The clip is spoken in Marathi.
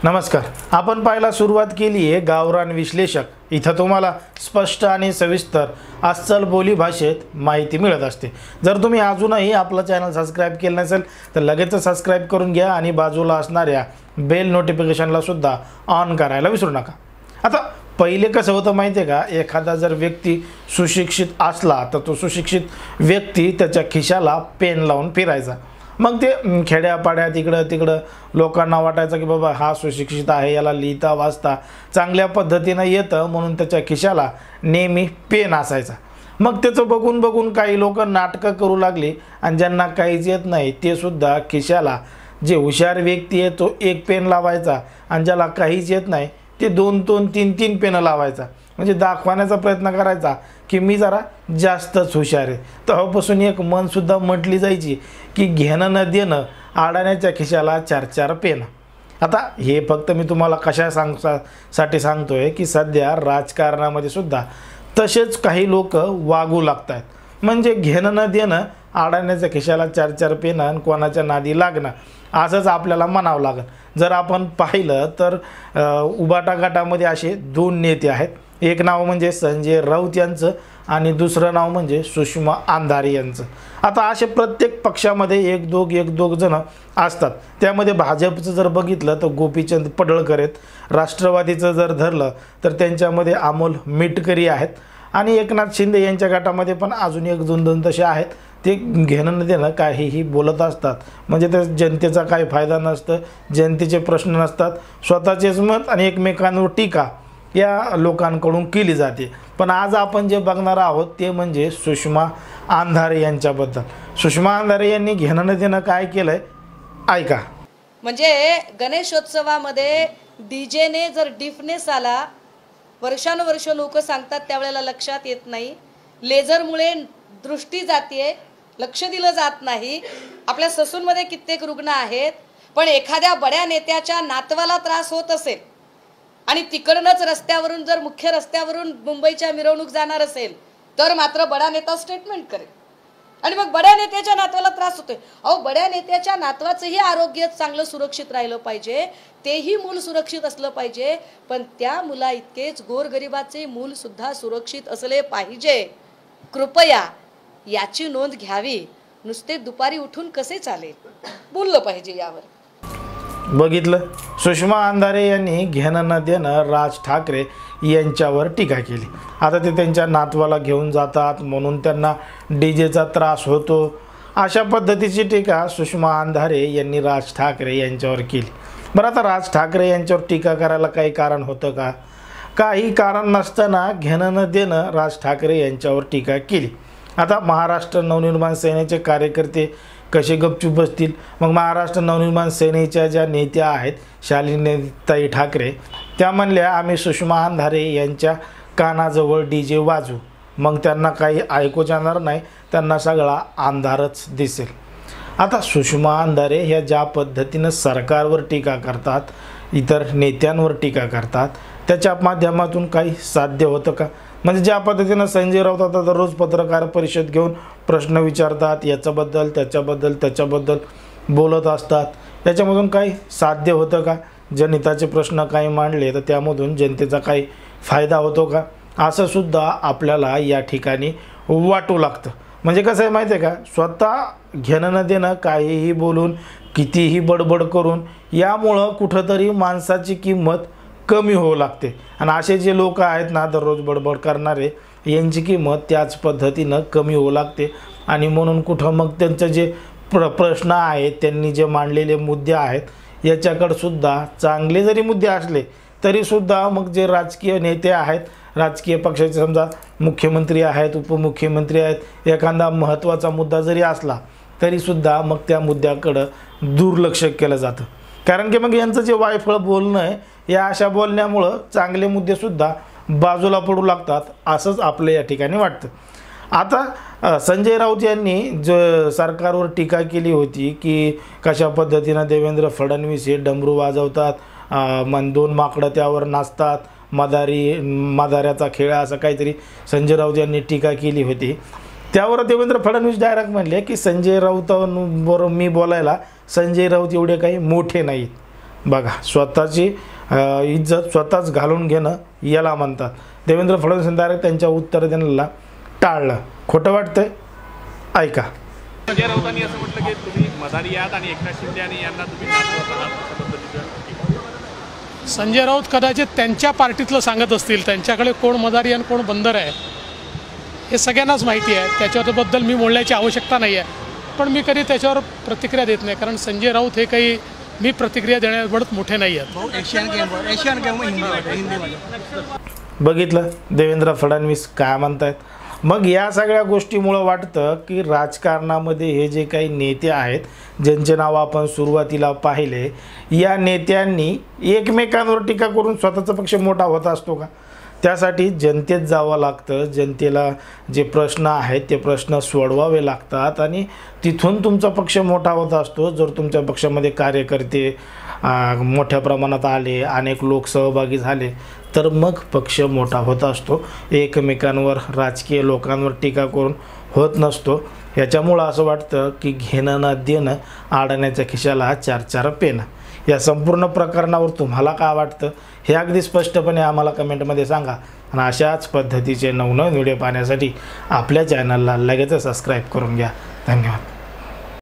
नमस्कार. आपण पाहायला सुरुवात केली आहे गावरान विश्लेषक. इथं तुम्हाला स्पष्ट आणि सविस्तर अस्सल बोली भाषेत माहिती मिळत असते. जर तुम्ही अजूनही आपलं चॅनल सबस्क्राईब केलं नसेल तर लगेच सबस्क्राईब करून घ्या आणि बाजूला असणाऱ्या बेल नोटिफिकेशनला सुद्धा ऑन करायला विसरू नका. आता पहिले कसं होतं माहिती आहे का, एखादा जर व्यक्ती सुशिक्षित असला तर तो सुशिक्षित व्यक्ती त्याच्या खिशाला पेन लावून फिरायचा. मग ते खेड्यापाड्यात इकडं तिकडं लोकांना वाटायचं की बाबा हा सुशिक्षित आहे, याला लिहिता वाचता चांगल्या पद्धतीनं येतं, म्हणून त्याच्या खिशाला नेहमी पेन असायचा. मग त्याचं बघून बघून काही लोक नाटकं करू लागली आणि ज्यांना काहीच येत नाही ते सुद्धा खिशाला, जे हुशार व्यक्ती आहे तो एक पेन लावायचा आणि ज्याला काहीच येत नाही ते दोन दोन तीन तीन पेनं लावायचा, म्हणजे दाखवण्याचा प्रयत्न करायचा की मी जरा जास्तच हुशार आहे. तेव्हापासून एक मनसुद्धा म्हटली जायची की घेणं न देणं, अडाण्याच्या खिशाला चार चार पेन. आता हे फक्त मी तुम्हाला साठी सांगतोय की सध्या राजकारणामध्ये सुद्धा तसेच काही लोक वागू लागत आहेत. म्हणजे घेणं न देणं, अडाण्याच्या खिशाला चार चार पेन आणि कोणाच्या नादी लागणं, असंच आपल्याला म्हणावं लागेल. जर आपण पाहिलं तर उबाटा गटामध्ये असे दोन नेते आहेत. एक नाव म्हणजे संजय राऊत यांचं आणि दुसरं नाव म्हणजे सुषमा अंधारे यांचं. आता असे प्रत्येक पक्षामध्ये एक दोघ जण असतात. त्यामध्ये भाजपचं जर बघितलं तर गोपीचंद पडळकर आहेत. राष्ट्रवादीचं जर धरलं तर त्यांच्यामध्ये अमोल मिटकरी आहेत आणि एकनाथ शिंदे यांच्या गटामध्ये पण अजून एक दोन तसे आहेत. ते घेणं न देणं काहीही बोलत असतात. म्हणजे त्या जनतेचा काही फायदा नसतं, जनतेचे प्रश्न नसतात, स्वतःचेच मत आणि एकमेकांवर टीका या लोकांकडून केली जाते. पण आज आपण जे बघणार आहोत ते म्हणजे सुषमा अंधारे यांच्याबद्दल. सुषमा अंधारे यांनी घेणं न देणं काय केलंय ऐका. म्हणजे गणेशोत्सवामध्ये डीजेने जर डिफनेस आला, वर्षानुवर्ष लोक सांगतात त्यावेळेला लक्षात येत नाही. लेझरमुळे दृष्टी जाते, लक्ष दिलं जात नाही. आपल्या ससूनमध्ये कित्येक रुग्ण आहेत, पण एखाद्या बड्या नेत्याच्या नातवाला त्रास होत असेल आणि तिकडनंच रस्त्यावरून जर मुख्य रस्त्यावरून मुंबईच्या मिरवणूक जाणार असेल तर मात्र बडा नेता स्टेटमेंट करेल आणि मग बड्या नेत्याच्या नातवाला त्रास होतोय. अहो, बड्या नेत्याच्या नातवाचंही आरोग्य चांगलं सुरक्षित राहिलं पाहिजे, तेही मूल सुरक्षित असलं पाहिजे, पण त्या मुला इतकेच गोरगरिबाचे मूल सुद्धा सुरक्षित असले पाहिजे. कृपया याची नोंद घ्यावी. नुसते दुपारी उठून कसे चालेल, बोललं पाहिजे यावर. बघितलं, सुषमा अंधारे यांनी घेणं न देणं राज ठाकरे यांच्यावर टीका केली. आता ते त्यांच्या नातवाला घेऊन जातात म्हणून त्यांना डीजेचा त्रास होतो, अशा पद्धतीची टीका सुषमा अंधारे यांनी राज ठाकरे यांच्यावर केली. बरं, आता राज ठाकरे यांच्यावर टीका करायला काही कारण होतं का? काही कारण नसताना घेणं न देणं राज ठाकरे यांच्यावर टीका केली. आता महाराष्ट्र नवनिर्माण सेनेचे कार्यकर्ते कसे गपचूप बसतील? मग महाराष्ट्र नवनिर्माण सेनेच्या ज्या नेत्या आहेत शालिनीताई ठाकरे, त्या म्हणल्या आम्ही सुषमा अंधारे यांच्या कानाजवळ डीजे वाजवू, मग त्यांना काही ऐकूच येणार नाही, त्यांना सगळा अंधारच दिसेल. आता सुषमा अंधारे ह्या ज्या पद्धतीनं सरकारवर टीका करतात, इतर नेत्यांवर टीका करतात, त्याच्या माध्यमातून काही साध्य होतं का? म्हणजे ज्या पद्धतीनं संजय राऊत आता दररोज पत्रकार परिषद घेऊन प्रश्न विचारतात, याच्याबद्दल त्याच्याबद्दल बोलत असतात, त्याच्यामधून काही साध्य होतं का? जनहिताचे प्रश्न काही मांडले तर त्यामधून जनतेचा काही फायदा होतो का? असं सुद्धा आपल्याला या ठिकाणी वाटू लागतं. म्हणजे कसं आहे माहिती आहे का, स्वतः घेणं न देणं, काहीही बोलून, कितीही बडबड करून, यामुळं कुठंतरी माणसाची किंमत कमी होऊ लागते. आणि असे जे लोक आहेत ना दररोज बडबड करणारे, यांची किंमत त्याच पद्धतीनं कमी होऊ लागते. आणि म्हणून कुठं मग त्यांचं जे प्रश्न आहेत, त्यांनी जे मांडलेले मुद्दे आहेत, याच्याकडे सुद्धा चांगले जरी मुद्दे असले तरीसुद्धा मग जे राजकीय नेते आहेत, राजकीय पक्षाचे समजा मुख्यमंत्री आहेत, उपमुख्यमंत्री आहेत, एखादा महत्त्वाचा मुद्दा जरी असला तरीसुद्धा मग त्या मुद्द्याकडं दुर्लक्ष केलं जातं. कारण की मग यांचं जे वायफळ बोलणं आहे, या अशा बोलण्यामुळं चांगले मुद्देसुद्धा बाजूला पडू लागतात, असंच आपलं या ठिकाणी वाटतं. आता संजय राऊत यांनी जो सरकारवर टीका केली होती की कशा पद्धतीनं देवेंद्र फडणवीस हे डमरू वाजवतात, दोन माकडं त्यावर नाचतात, मदाऱ्याचा खेळ, असं काहीतरी संजय राऊत यांनी टीका केली होती. त्यावर देवेंद्र फडणवीस डायरेक्ट म्हणले की संजय राऊतांबरोबर मी बोलायला संजय राऊत एवढे काही मोठे नाहीत. बघा, स्वतःची इज्जत स्वतःच घालून घेणं याला म्हणतात. देवेंद्र फडणवीस डायरेक्ट त्यांच्या उत्तर देण्याला टाळलं. खोटं वाटतंय? ऐका. संजय राऊतांनी असं म्हटलं की तुम्ही मदारी आहात आणि एकनाथ शिंदे आणि यांना तुम्ही नाचवत आहात अशा पद्धतीचं. संजय राऊत कदाचित त्यांच्या पार्टीतलं सांगत असतील, त्यांच्याकडे कोण मदारी आणि कोण बंदर आहे हे सगळ्यांनाच माहिती आहे. त्याच्याबद्दल मी बोलण्याची आवश्यकता नाही आहे, पण मी कधी त्याच्यावर प्रतिक्रिया देत नाही, कारण संजय राऊत हे काही मी प्रतिक्रिया देण्याबाबत मोठे नाही आहेत. एशियन गेम हिंदीमध्ये बघितलं देवेंद्र फडणवीस काय म्हणतायत. मग या सगळ्या गोष्टीमुळं वाटतं की राजकारणामध्ये हे जे काही नेते आहेत, ज्यांचे नाव आपण सुरुवातीला पाहिले, या नेत्यांनी एकमेकांवर टीका करून स्वतःचा पक्ष मोठा होत असतो का? त्यासाठी जनतेत जावं लागतं. जनतेला जे प्रश्न आहेत ते प्रश्न सोडवावे लागतात आणि तिथून तुमचा पक्ष मोठा होत असतो. जर तुमच्या पक्षामध्ये कार्यकर्ते मोठ्या प्रमाणात आले, अनेक लोक सहभागी झाले, तर मग पक्ष मोठा होत असतो. एकमेकांवर राजकीय लोकांवर टीका करून होत नसतो. याच्यामुळं असं वाटतं की घेणं ना देणं, आडण्याच्या खिशाला चार चार पेनं. या संपूर्ण प्रकरणावर तुम्हाला काय वाटतं हे अगदी स्पष्टपणे आम्हाला कमेंटमध्ये सांगा. आणि अशाच पद्धतीचे नवनवीन व्हिडिओ पाहण्यासाठी आपल्या चॅनलला लगेच सबस्क्राईब करून घ्या. धन्यवाद.